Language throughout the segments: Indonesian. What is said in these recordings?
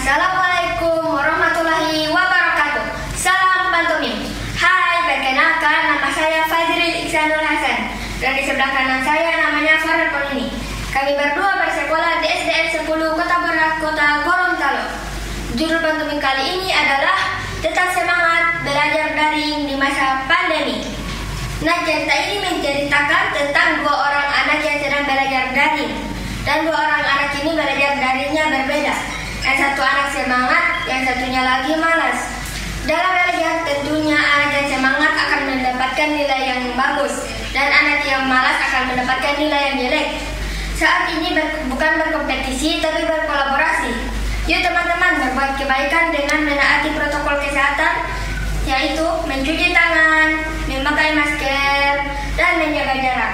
Assalamualaikum warahmatullahi wabarakatuh. Salam pantomim. Hai, perkenalkan nama saya Fajril Iksanul Hasan. Dan di sebelah kanan saya namanya Farel Polini. Kami berdua bersekolah di SDN 10 Kota Berat, Kota Gorontalo. Judul pantomim kali ini adalah Tetap Semangat Belajar Daring di Masa Pandemi. Nah, cerita ini menceritakan tentang dua orang anak yang sedang belajar daring. Dan dua orang anak ini belajar daringnya berbeda. Yang satu anak semangat, yang satunya lagi malas. Dalam belajar tentunya anak yang semangat akan mendapatkan nilai yang bagus dan anak yang malas akan mendapatkan nilai yang jelek. Saat ini bukan berkompetisi tapi berkolaborasi. Yuk teman-teman, berbuat kebaikan dengan menaati protokol kesehatan, yaitu mencuci tangan, memakai masker, dan menjaga jarak.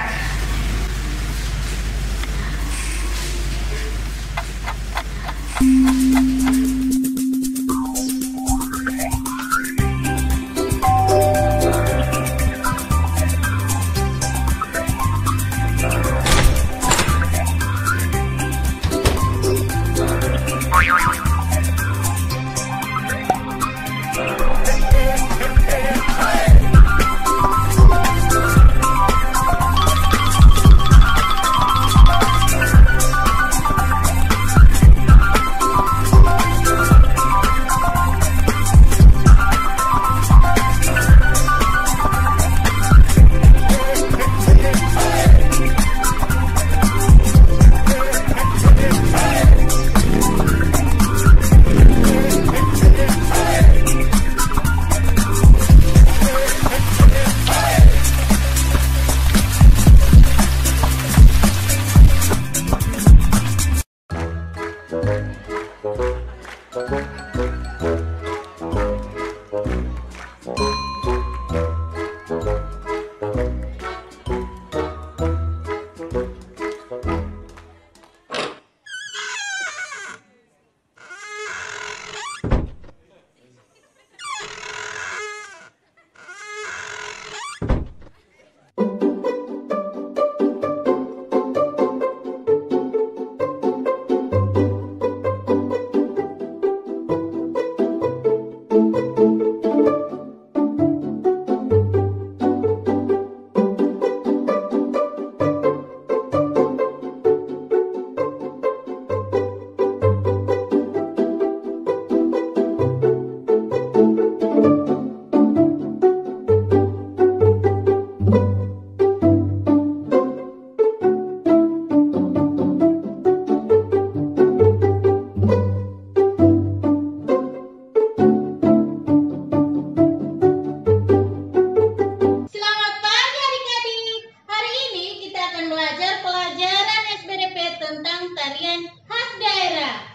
Tarian khas daerah.